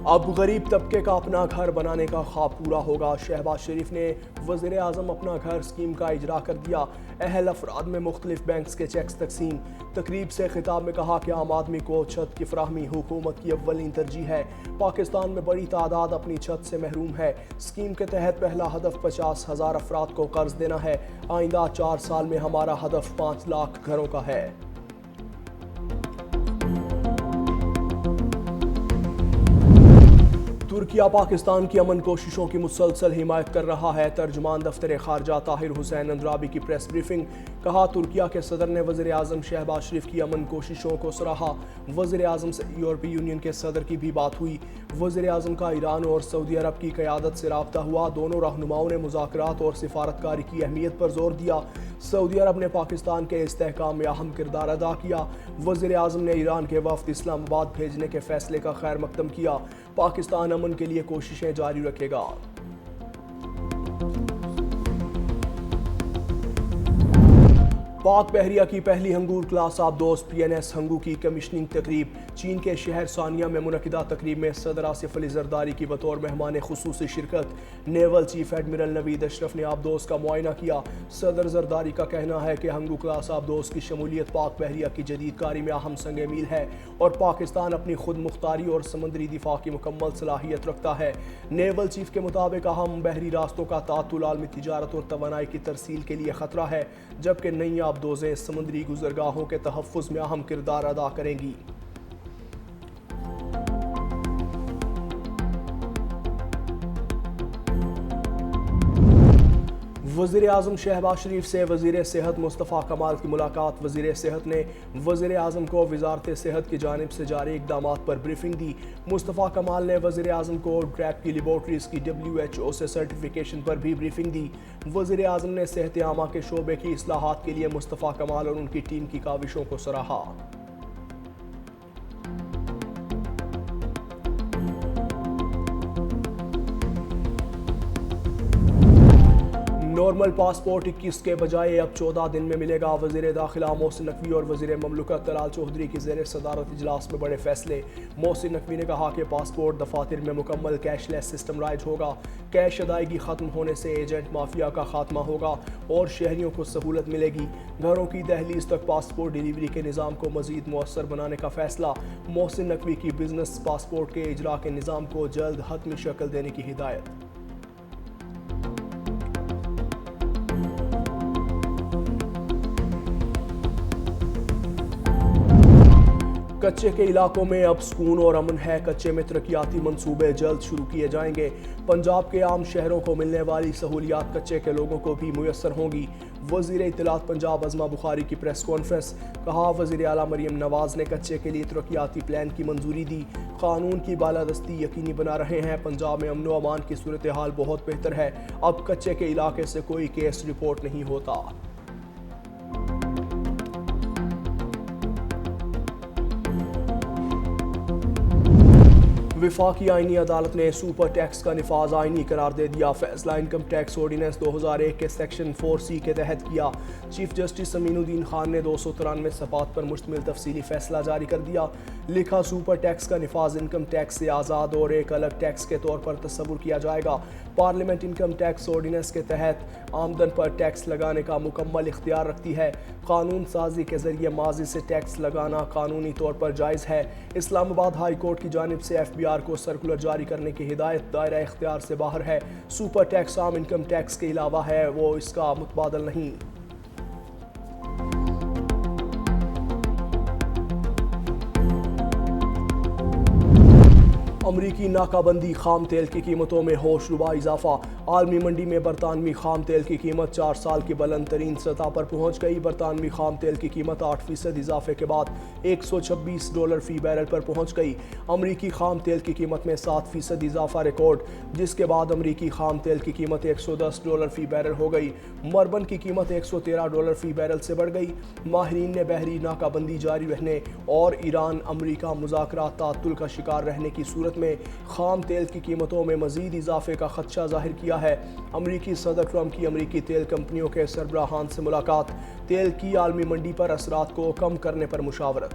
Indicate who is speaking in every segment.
Speaker 1: اب غریب طبقے کا اپنا گھر بنانے کا خواب پورا ہوگا۔ شہباز شریف نے وزیر اعظم اپنا گھر اسکیم کا اجرا کر دیا۔ اہل افراد میں مختلف بینکس کے چیکس تقسیم۔ تقریب سے خطاب میں کہا کہ عام آدمی کو چھت کی فراہمی حکومت کی اولین ترجیح ہے۔ پاکستان میں بڑی تعداد اپنی چھت سے محروم ہے۔ اسکیم کے تحت پہلا ہدف 50,000 افراد کو قرض دینا ہے۔ آئندہ 4 سال میں ہمارا ہدف 5 لاکھ گھروں کا ہے۔ ترکیہ پاکستان کی امن کوششوں کی مسلسل حمایت کر رہا ہے۔ ترجمان دفتر خارجہ طاہر حسین اندرابی کی پریس بریفنگ۔ کہا ترکیہ کے صدر نے وزیر اعظم شہباز شریف کی امن کوششوں کو سراہا۔ وزیر اعظم سے یورپی یونین کے صدر کی بھی بات ہوئی۔ وزیر اعظم کا ایران اور سعودی عرب کی قیادت سے رابطہ ہوا۔ دونوں رہنماؤں نے مذاکرات اور سفارتکاری کی اہمیت پر زور دیا۔ سعودی عرب نے پاکستان کے استحکام میں اہم کردار ادا کیا۔ وزیر اعظم نے ایران کے وفد اسلام آباد بھیجنے کے فیصلے کا خیر مقدم کیا۔ پاکستان امن کے لیے کوششیں جاری رکھے گا۔ پاک بحریہ کی پہلی ہنگور کلاس آبدوز PNS ہنگو کی کمیشننگ تقریب۔ چین کے شہر سانیہ میں منعقدہ تقریب میں صدر آصف علی زرداری کی بطور مہمان خصوصی شرکت۔ نیول چیف ایڈمرل نوید اشرف نے آبدوز کا معائنہ کیا۔ صدر زرداری کا کہنا ہے کہ ہنگو کلاس آبدوز کی شمولیت پاک بحریہ کی جدید کاری میں اہم سنگ میل ہے اور پاکستان اپنی خود مختاری اور سمندری دفاع کی مکمل صلاحیت رکھتا ہے۔ نیول چیف کے مطابق اہم بحری راستوں کا تعطل عالمی تجارت اور توانائی کی ترسیل کے لیے خطرہ ہے، جبکہ نئی آبدوزیں سمندری گزرگاہوں کے تحفظ میں اہم کردار ادا کریں گی۔ وزیر اعظم شہباز شریف سے وزیر صحت مصطفیٰ کمال کی ملاقات۔ وزیر صحت نے وزیر اعظم کو وزارت صحت کی جانب سے جاری اقدامات پر بریفنگ دی۔ مصطفیٰ کمال نے وزیر اعظم کو ٹریپ کی لیبارٹریز کی WHO سے سرٹیفیکیشن پر بھی بریفنگ دی۔ وزیر اعظم نے صحت عامہ کے شعبے کی اصلاحات کے لیے مصطفیٰ کمال اور ان کی ٹیم کی کاوشوں کو سراہا۔ نارمل پاسپورٹ 21 کے بجائے اب 14 دن میں ملے گا۔ وزیر داخلہ محسن نقوی اور وزیر مملکت طلال چودھری کی زیر صدارت اجلاس میں بڑے فیصلے۔ محسن نقوی نے کہا کہ پاسپورٹ دفاتر میں مکمل کیش لیس سسٹم رائج ہوگا۔ کیش ادائیگی ختم ہونے سے ایجنٹ مافیا کا خاتمہ ہوگا اور شہریوں کو سہولت ملے گی۔ گھروں کی دہلیز تک پاسپورٹ ڈیلیوری کے نظام کو مزید مؤثر بنانے کا فیصلہ۔ محسن نقوی کی بزنس پاسپورٹ کے اجرا کے نظام کو جلد حتمی شکل دینے کی ہدایت۔ کچے کے علاقوں میں اب سکون اور امن ہے۔ کچے میں ترقیاتی منصوبے جلد شروع کیے جائیں گے۔ پنجاب کے عام شہروں کو ملنے والی سہولیات کچے کے لوگوں کو بھی میسر ہوں گی۔ وزیر اطلاعات پنجاب عظمہ بخاری کی پریس کانفرنس۔ کہا وزیر اعلیٰ مریم نواز نے کچے کے لیے ترقیاتی پلان کی منظوری دی۔ قانون کی بالادستی یقینی بنا رہے ہیں۔ پنجاب میں امن و امان کی صورتحال بہت بہتر ہے۔ اب کچے کے علاقے سے کوئی کیس رپورٹ نہیں ہوتا۔ وفاقی آئینی عدالت نے سپر ٹیکس کا نفاذ آئینی قرار دے دیا۔ فیصلہ انکم ٹیکس آرڈیننس 2001 کے سیکشن 4C کے تحت کیا۔ چیف جسٹس امین الدین خان نے 293 صفحات پر مشتمل تفصیلی فیصلہ جاری کر دیا۔ لکھا سپر ٹیکس کا نفاذ انکم ٹیکس سے آزاد اور ایک الگ ٹیکس کے طور پر تصور کیا جائے گا۔ پارلیمنٹ انکم ٹیکس آرڈیننس کے تحت آمدن پر ٹیکس لگانے کا مکمل اختیار رکھتی ہے۔ قانون سازی کے ذریعے ماضی سے ٹیکس لگانا قانونی طور پر جائز ہے۔ اسلام آباد ہائی کورٹ کی جانب سے FBR کو سرکولر جاری کرنے کی ہدایت دائرہ اختیار سے باہر ہے۔ سپر ٹیکس عام انکم ٹیکس کے علاوہ ہے، وہ اس کا متبادل نہیں۔ امریکی ناکہ بندی، خام تیل کی قیمتوں میں ہوش ربا اضافہ۔ عالمی منڈی میں برطانوی خام تیل کی قیمت 4 سال کی بلند ترین سطح پر پہنچ گئی۔ برطانوی خام تیل کی قیمت 8% اضافے کے بعد $126 فی بیرل پر پہنچ گئی۔ امریکی خام تیل کی قیمت میں 7% اضافہ ریکارڈ، جس کے بعد امریکی خام تیل کی قیمت $110 فی بیرل ہو گئی۔ مربن کی قیمت $113 فی بیرل سے بڑھ گئی۔ ماہرین نے بحری ناکہ بندی جاری رہنے اور ایران امریکہ مذاکرات تعطل کا شکار رہنے کی صورت میں خام تیل کی قیمتوں میں مزید اضافے کا خدشہ ظاہر کیا ہے۔ امریکی صدر ٹرمپ کی امریکی تیل کمپنیوں کے سربراہان سے ملاقات۔ تیل کی عالمی منڈی پر اثرات کو کم کرنے پر مشاورت۔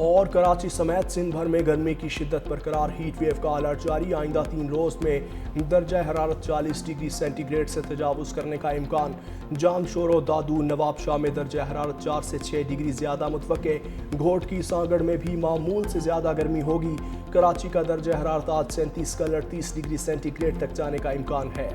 Speaker 1: اور کراچی سمیت سندھ بھر میں گرمی کی شدت برقرار، ہیٹ ویو کا الرٹ جاری، آئندہ 3 روز میں درجہ حرارت 40 ڈگری سینٹی گریڈ سے تجاوز کرنے کا امکان۔ جام شور و دادو نواب شاہ میں درجہ حرارت 4 سے 6 ڈگری زیادہ متوقع، گھوٹ کی سانگڑ میں بھی معمول سے زیادہ گرمی ہوگی، کراچی کا درجہ حرارت آج 37 کل 38 ڈگری سینٹی گریڈ تک جانے کا امکان ہے۔